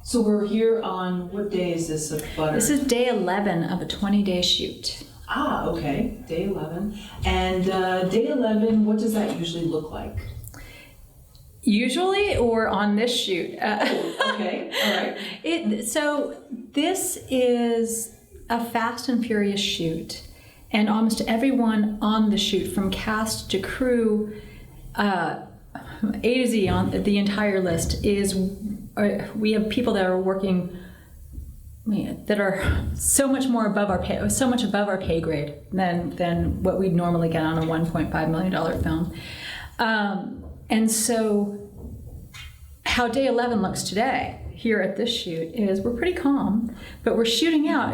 So we're here on, what day is this of Butter? This is day 11 of a 20-day shoot. Ah, okay, day 11. And day 11, what does that usually look like? Usually, or on this shoot? Okay, all right. So this is a fast and furious shoot, and almost everyone on the shoot, from cast to crew, A to Z on the entire list, we have people that are working that are so much above our pay grade than what we'd normally get on a $1.5 million film. And so how day 11 looks today here at this shoot is we're pretty calm, but we're shooting out.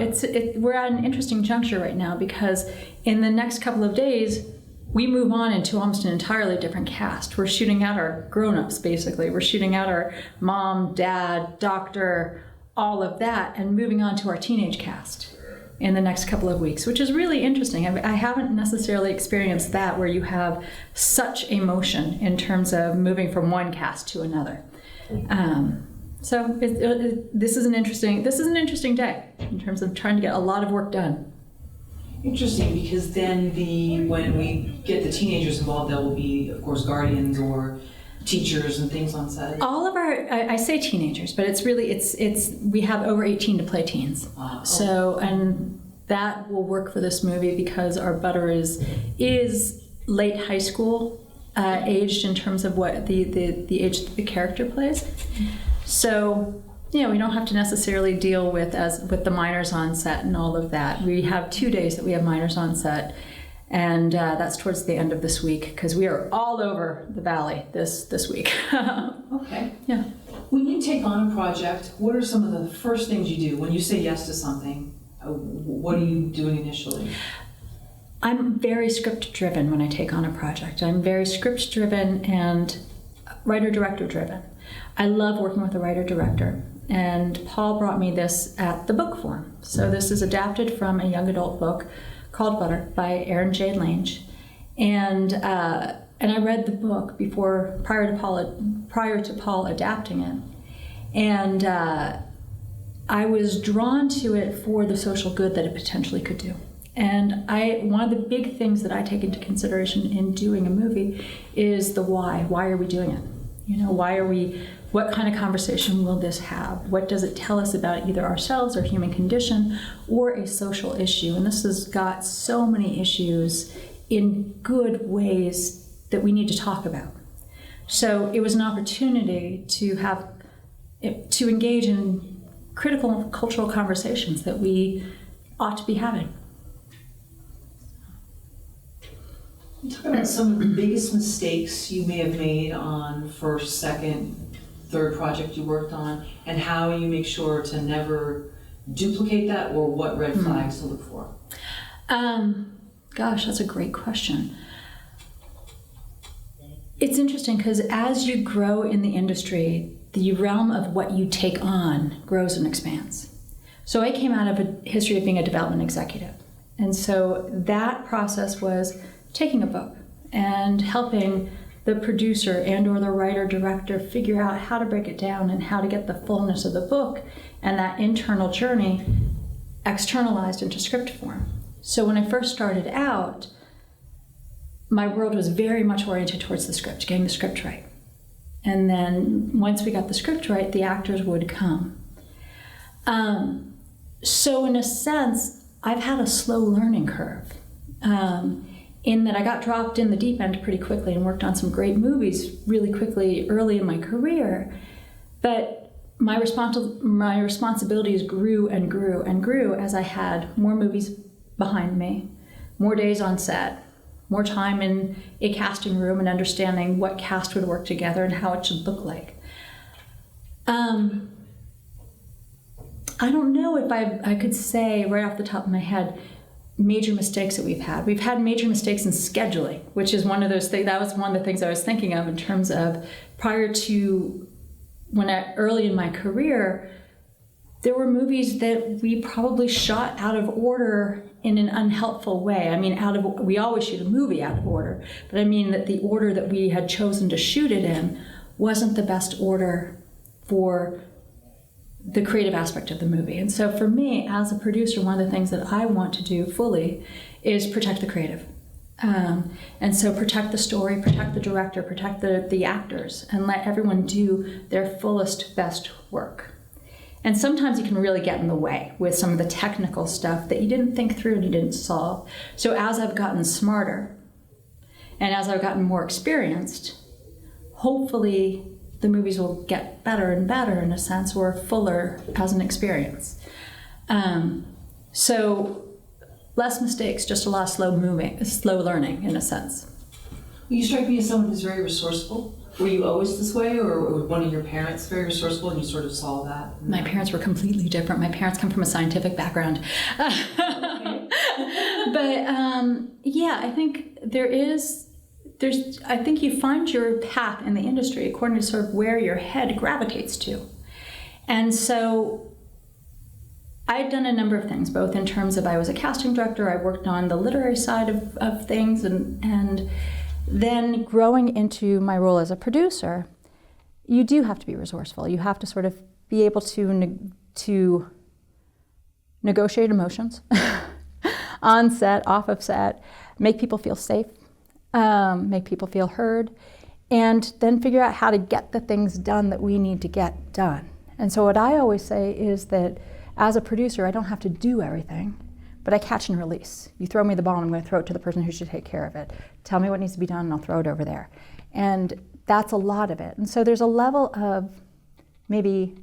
We're at an interesting juncture right now because in the next couple of days, we move on into almost an entirely different cast. We're shooting out our grown-ups, basically. We're shooting out our mom, dad, doctor, all of that, and moving on to our teenage cast in the next couple of weeks, which is really interesting. I haven't necessarily experienced that where you have such emotion in terms of moving from one cast to another. So this is an interesting day in terms of trying to get a lot of work done. Interesting, because then when we get the teenagers involved, there will be, of course, guardians or teachers and things on set. All of I say teenagers, but we have over 18 to play teens. So, and that will work for this movie because our Butter is late high school aged in terms of what the age that the character plays. So, we don't have to necessarily deal with the minors on set and all of that. We have 2 days that we have minors on set, and that's towards the end of this week because we are all over the valley this week. Okay. Yeah. When you take on a project, what are some of the first things you do when you say yes to something? What are you doing initially? I'm very script-driven when I take on a project. I'm very script-driven and writer-director driven. I love working with a writer-director. And Paul brought me this at the book form. So this is adapted from a young adult book called Butter by Erin Jade Lange. And I read the book prior to Paul adapting it. And I was drawn to it for the social good that it potentially could do. And one of the big things that I take into consideration in doing a movie is the why. Why are we doing it? What kind of conversation will this have? What does it tell us about either ourselves or human condition or a social issue? And this has got so many issues in good ways that we need to talk about. So it was an opportunity to engage in critical cultural conversations that we ought to be having. Talk about some of the biggest mistakes you may have made on first, second, third project you worked on, and how you make sure to never duplicate that, or what red flags to look for. Gosh, that's a great question. It's interesting because as you grow in the industry, the realm of what you take on grows and expands. So I came out of a history of being a development executive. And so that process was taking a book and helping the producer and or the writer-director figure out how to break it down and how to get the fullness of the book and that internal journey externalized into script form. So when I first started out, my world was very much oriented towards the script, getting the script right. And then once we got the script right, the actors would come. So in a sense, I've had a slow learning curve. In that I got dropped in the deep end pretty quickly and worked on some great movies really quickly early in my career. But my responsibilities grew and grew and grew as I had more movies behind me, more days on set, more time in a casting room and understanding what cast would work together and how it should look like. I don't know if I could say right off the top of my head major mistakes that we've had. We've had major mistakes in scheduling, which is one of those things. That was one of the things I was thinking of in terms of prior to early in my career, there were movies that we probably shot out of order in an unhelpful way. I mean, we always shoot a movie out of order, but I mean that the order that we had chosen to shoot it in wasn't the best order for the creative aspect of the movie. And so for me, as a producer, one of the things that I want to do fully is protect the creative. And so protect the story, protect the director, protect the actors, and let everyone do their fullest, best work. And sometimes you can really get in the way with some of the technical stuff that you didn't think through and you didn't solve. So as I've gotten smarter and as I've gotten more experienced, hopefully the movies will get better and better in a sense, or fuller as an experience. So less mistakes, just a lot of slow learning in a sense. You strike me as someone who's very resourceful. Were you always this way, or were one of your parents very resourceful and you sort of saw that? My parents were completely different. My parents come from a scientific background. Okay. But yeah, I think I think you find your path in the industry according to sort of where your head gravitates to. And so I've done a number of things, both in terms of I was a casting director, I worked on the literary side of things, and then growing into my role as a producer, you do have to be resourceful. You have to sort of be able to negotiate emotions on set, off of set, make people feel safe, make people feel heard, and then figure out how to get the things done that we need to get done. And so what I always say is that as a producer, I don't have to do everything, but I catch and release. You throw me the ball, and I'm going to throw it to the person who should take care of it. Tell me what needs to be done, and I'll throw it over there. And that's a lot of it. And so there's a level of maybe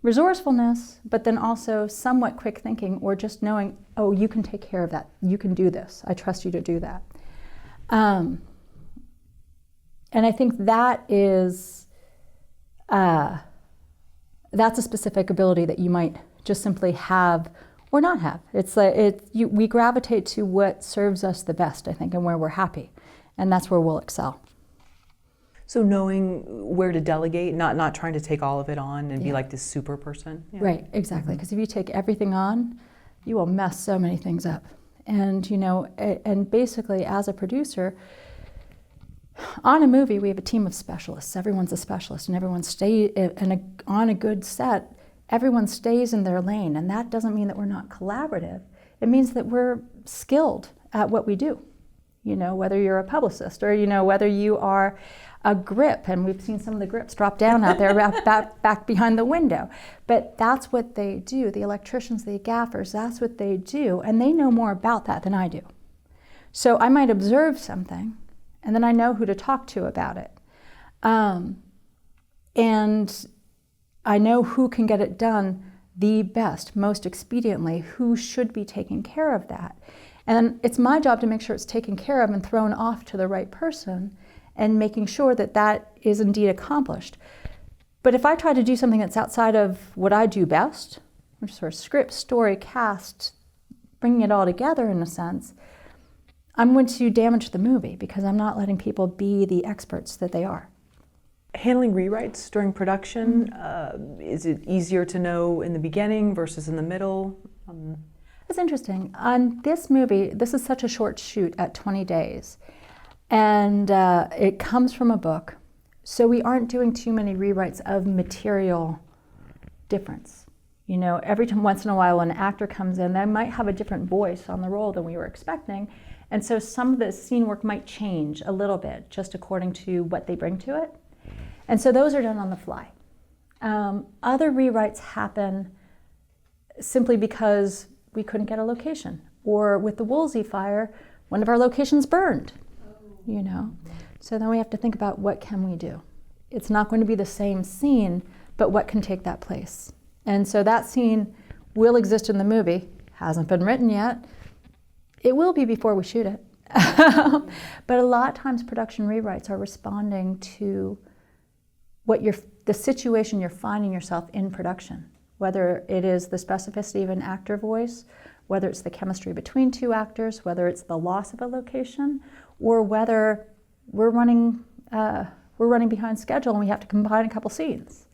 resourcefulness, but then also somewhat quick thinking, or just knowing, oh, you can take care of that. You can do this. I trust you to do that. And I think that is, that's a specific ability that you might just simply have or not have. It's like we gravitate to what serves us the best, I think, and where we're happy, and that's where we'll excel. So knowing where to delegate, not trying to take all of it on and be like this super person. Yeah. Right, exactly. Because if you take everything on, you will mess so many things up. And and basically, as a producer, on a movie, we have a team of specialists. Everyone's a specialist, and everyone on a good set. Everyone stays in their lane, and that doesn't mean that we're not collaborative. It means that we're skilled at what we do. Whether you're a publicist or, whether you are a grip, and we've seen some of the grips drop down out there back behind the window. But that's what they do. The electricians, the gaffers, that's what they do, and they know more about that than I do. So I might observe something, and then I know who to talk to about it. And I know who can get it done the best, most expediently, who should be taking care of that. And it's my job to make sure it's taken care of and thrown off to the right person, and making sure that that is indeed accomplished. But if I try to do something that's outside of what I do best, which is sort of script, story, cast, bringing it all together in a sense, I'm going to damage the movie because I'm not letting people be the experts that they are. Handling rewrites during production, is it easier to know in the beginning versus in the middle? It's interesting. On this movie, this is such a short shoot at 20 days, and it comes from a book, so we aren't doing too many rewrites of material difference. Every time, once in a while, when an actor comes in, they might have a different voice on the role than we were expecting, and so some of the scene work might change a little bit, just according to what they bring to it. And so those are done on the fly. Other rewrites happen simply because we couldn't get a location. Or with the Woolsey fire, one of our locations burned, So then we have to think about what can we do. It's not going to be the same scene, but what can take that place? And so that scene will exist in the movie, hasn't been written yet. It will be before we shoot it. But a lot of times production rewrites are responding to the situation you're finding yourself in production, whether it is the specificity of an actor voice, whether it's the chemistry between two actors, whether it's the loss of a location, or whether we're running behind schedule and we have to combine a couple scenes.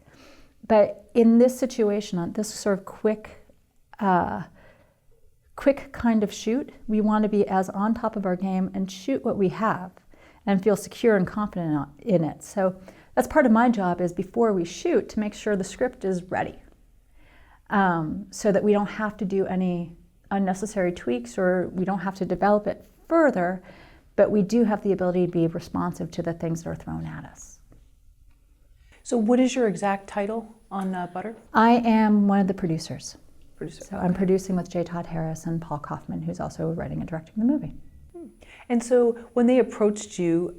But in this situation, on this sort of quick kind of shoot, we want to be as on top of our game and shoot what we have and feel secure and confident in it. So that's part of my job, is before we shoot to make sure the script is ready. so that we don't have to do any unnecessary tweaks, or we don't have to develop it further, but we do have the ability to be responsive to the things that are thrown at us. So what is your exact title on Butter? I am one of the producers. Producer. So I'm producing with J. Todd Harris and Paul Kaufman, who's also writing and directing the movie. And so when they approached you,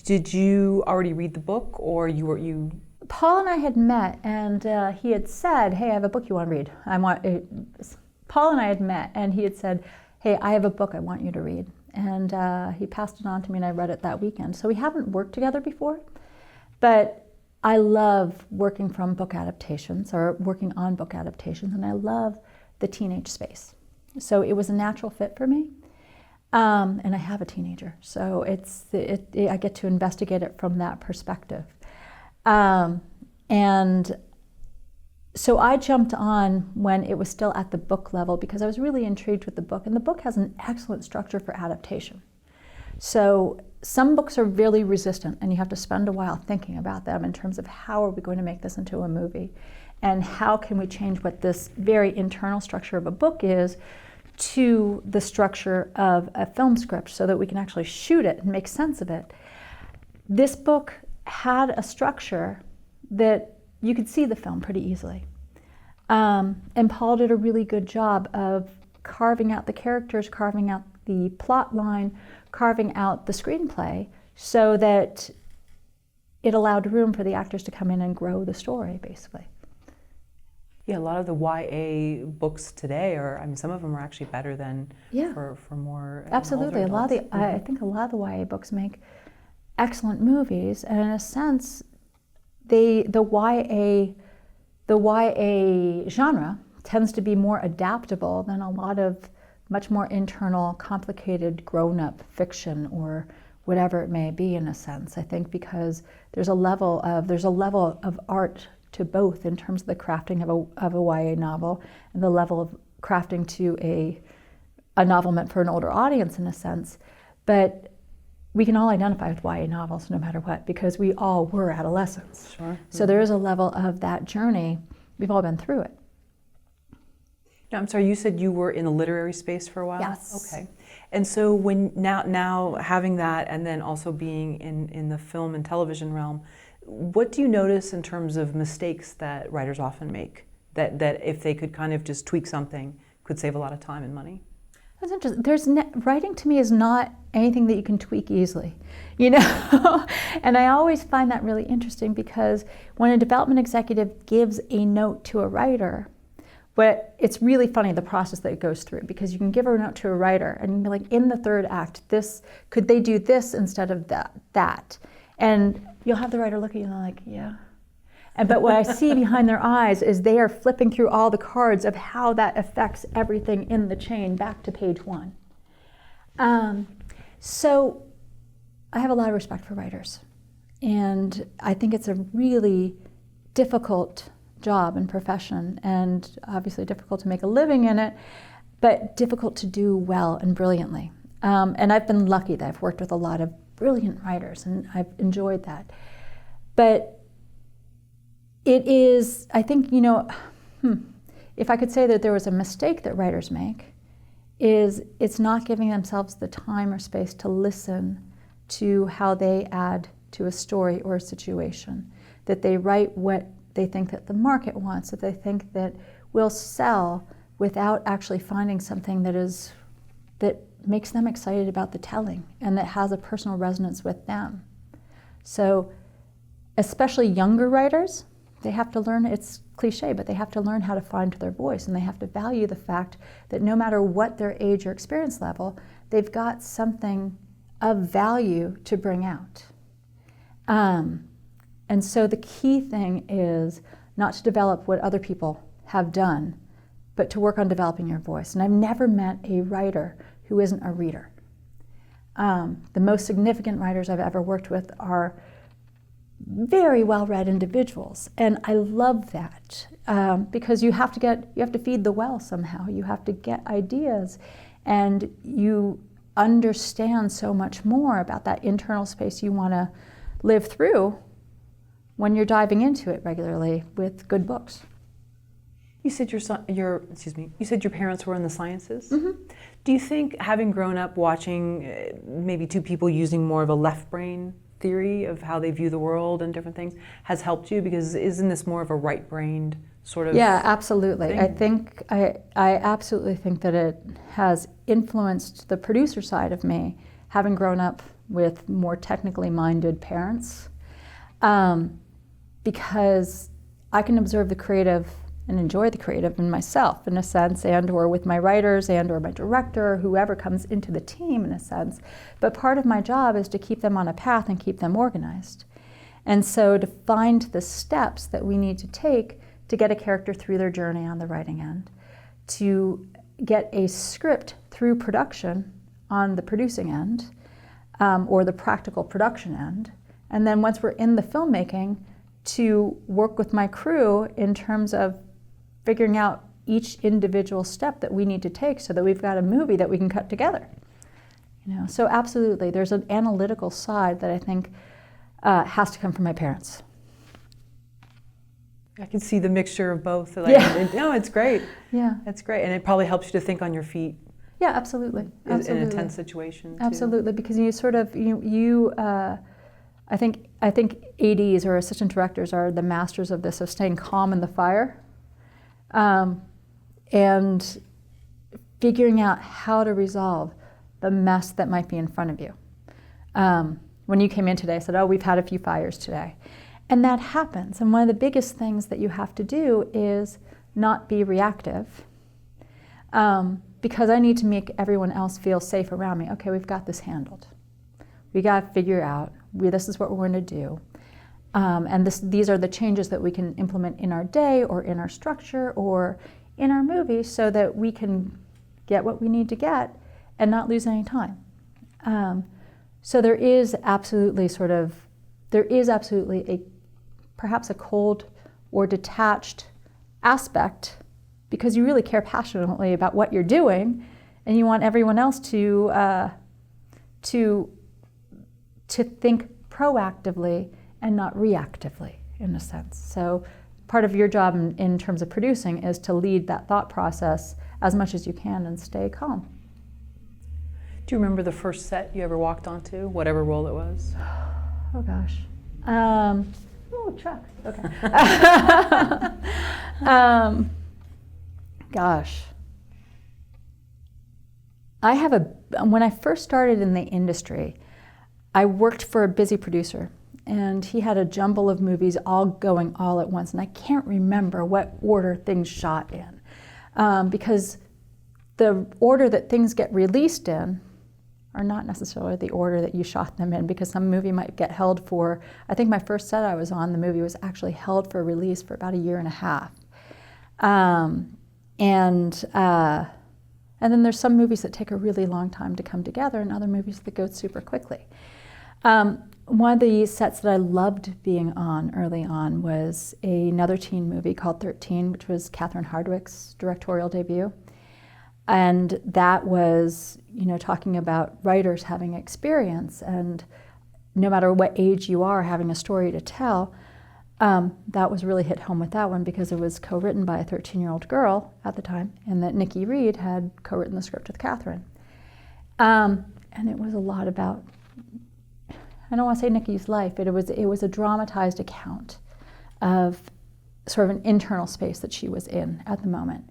did you already read the book, or you? Paul and I had met, and he had said, "Hey, I have a book you want to read." Paul and I had met, and he had said, "Hey, I have a book I want you to read." And he passed it on to me, and I read it that weekend. So we haven't worked together before, but I love working from book adaptations, or working on book adaptations, and I love the teenage space. So it was a natural fit for me. And I have a teenager, so I get to investigate it from that perspective. And so I jumped on when it was still at the book level, because I was really intrigued with the book, and the book has an excellent structure for adaptation. So some books are really resistant, and you have to spend a while thinking about them in terms of how are we going to make this into a movie, and how can we change what this very internal structure of a book is to the structure of a film script, so that we can actually shoot it and make sense of it. This book had a structure that you could see the film pretty easily. And Paul did a really good job of carving out the characters, carving out the plot line, carving out the screenplay, so that it allowed room for the actors to come in and grow the story, basically. Yeah, a lot of the YA books today some of them are actually better than for more. Absolutely, older I think a lot of the YA books make excellent movies, and in a sense, the YA genre tends to be more adaptable than a lot of much more internal, complicated, grown-up fiction, or whatever it may be, in a sense. I think because there's a level of art to both, in terms of the crafting of a YA novel, and the level of crafting to a novel meant for an older audience, in a sense. But we can all identify with YA novels no matter what, because we all were adolescents. Sure. So there is a level of that journey. We've all been through it. Now, I'm sorry, you said you were in the literary space for a while? Yes. Okay. And so when now having that, and then also being in the film and television realm, what do you notice in terms of mistakes that writers often make, that if they could kind of just tweak something, could save a lot of time and money? That's interesting. Writing to me is not anything that you can tweak easily, you know? And I always find that really interesting, because when a development executive gives a note to a writer, but it's really funny, the process that it goes through, because you can give a note to a writer and you can be like, in the third act, could they do this instead of that? And you'll have the writer look at you and they're like, yeah. But what I see behind their eyes is they are flipping through all the cards of how that affects everything in the chain back to page 1. So I have a lot of respect for writers. And I think it's a really difficult job and profession, and obviously difficult to make a living in it, but difficult to do well and brilliantly. And I've been lucky that I've worked with a lot of brilliant writers, and I've enjoyed that. But it is, I think, if I could say that there was a mistake that writers make, is it's not giving themselves the time or space to listen to how they add to a story or a situation, that they write what they think that the market wants, that they think that will sell, without actually finding something that makes them excited about the telling and that has a personal resonance with them. So especially younger writers, they have to learn, it's cliche, but they have to learn how to find their voice, and they have to value the fact that no matter what their age or experience level, they've got something of value to bring out. And so the key thing is not to develop what other people have done, but to work on developing your voice. And I've never met a writer who isn't a reader. The most significant writers I've ever worked with are very well-read individuals, and I love that, because you have to feed the well somehow. You have to get ideas, and you understand so much more about that internal space you want to live through when you're diving into it regularly with good books. You said you said your parents were in the sciences. Mm-hmm. Do you think, having grown up watching maybe two people using more of a left brain theory of how they view the world and different things, has helped you? Because isn't this more of a right-brained sort of Yeah, absolutely. thing? I absolutely think that it has influenced the producer side of me, having grown up with more technically minded parents, because I can observe the creative and enjoy the creative in myself, in a sense, and or with my writers and or my director, whoever comes into the team, in a sense. But part of my job is to keep them on a path and keep them organized. And so to find the steps that we need to take to get a character through their journey on the writing end, to get a script through production on the producing end, or the practical production end, and then once we're in the filmmaking, to work with my crew in terms of figuring out each individual step that we need to take so that we've got a movie that we can cut together. So absolutely, there's an analytical side that I think has to come from my parents. I can see the mixture of both. No, it's great. Yeah. It's great. And it probably helps you to think on your feet. Yeah, absolutely. In a tense situation, too. Absolutely, because you sort of, I think ADs or assistant directors are the masters of this, of staying calm in the fire, and figuring out how to resolve the mess that might be in front of you. When you came in today, I said, oh, we've had a few fires today. And that happens. And one of the biggest things that you have to do is not be reactive, because I need to make everyone else feel safe around me. Okay, we've got this handled. We got to figure out, this is what we're going to do. And these are the changes that we can implement in our day or in our structure or in our movie so that we can get what we need to get and not lose any time. So there is absolutely perhaps a cold or detached aspect, because you really care passionately about what you're doing and you want everyone else to think proactively and not reactively, in a sense. So part of your job in terms of producing is to lead that thought process as much as you can and stay calm. Do you remember the first set you ever walked onto, whatever role it was? Oh gosh. Truck. Okay. Gosh. When I first started in the industry, I worked for a busy producer, and he had a jumble of movies all going all at once, and I can't remember what order things shot in, because the order that things get released in are not necessarily the order that you shot them in, because some movie might get held for, I think my first set I was on, the movie was actually held for release for about 1.5 years. And then there's some movies that take a really long time to come together, and other movies that go super quickly. One of the sets that I loved being on early on was another teen movie called 13, which was Catherine Hardwicke's directorial debut. And that was, talking about writers having experience, and no matter what age you are, having a story to tell. That was really hit home with that one, because it was co-written by a 13-year-old girl at the time, and that Nikki Reed had co-written the script with Catherine. And it was a lot about, I don't want to say Nikki's life, but it was a dramatized account of sort of an internal space that she was in at the moment.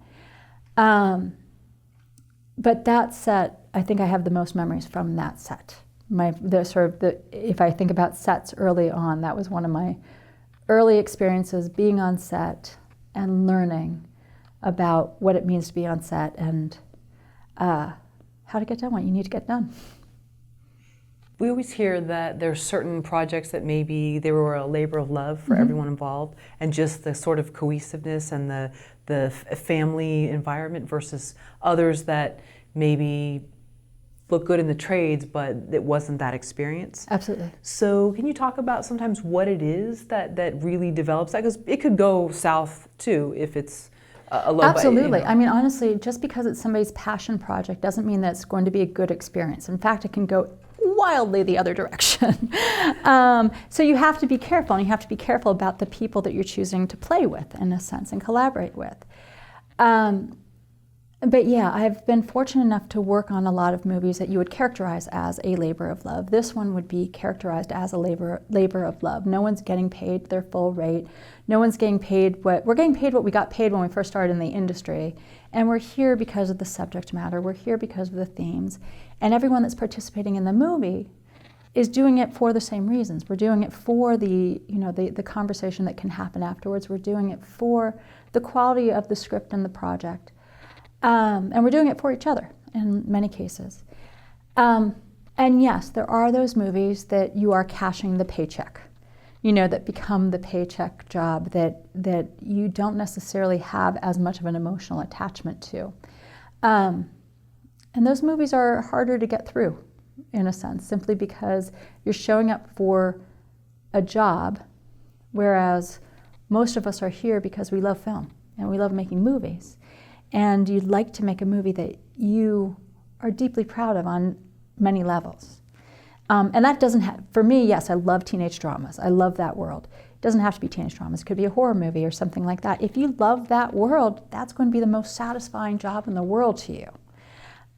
But that set, I think I have the most memories from that set. If I think about sets early on, that was one of my early experiences, being on set and learning about what it means to be on set and how to get done what you need to get done. We always hear that there's certain projects that maybe they were a labor of love for everyone involved, and just the sort of cohesiveness and the family environment, versus others that maybe look good in the trades, but it wasn't that experience. Absolutely. So can you talk about sometimes what it is that really develops that? Because it could go south too if it's a low budget. Absolutely. I mean, honestly, just because it's somebody's passion project doesn't mean that it's going to be a good experience. In fact, it can go wildly the other direction. So you have to be careful, and you have to be careful about the people that you're choosing to play with, in a sense, and collaborate with. But yeah, I've been fortunate enough to work on a lot of movies that you would characterize as a labor of love. This one would be characterized as a labor of love. No one's getting paid their full rate. No one's getting paid we're getting paid what we got paid when we first started in the industry. And we're here because of the subject matter. We're here because of the themes. And everyone that's participating in the movie is doing it for the same reasons. We're doing it for the conversation that can happen afterwards. We're doing it for the quality of the script and the project. And we're doing it for each other in many cases. And yes, there are those movies that you are cashing the paycheck, that become the paycheck job that you don't necessarily have as much of an emotional attachment to. And those movies are harder to get through, in a sense, simply because you're showing up for a job, whereas most of us are here because we love film and we love making movies. And you'd like to make a movie that you are deeply proud of on many levels. And that doesn't have, for me, yes, I love teenage dramas. I love that world. It doesn't have to be teenage dramas. It could be a horror movie or something like that. If you love that world, that's going to be the most satisfying job in the world to you.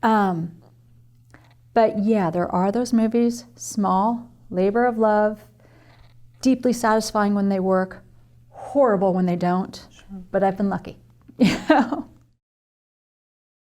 But yeah, there are those movies, small, labor of love, deeply satisfying when they work, horrible when they don't, but I've been lucky.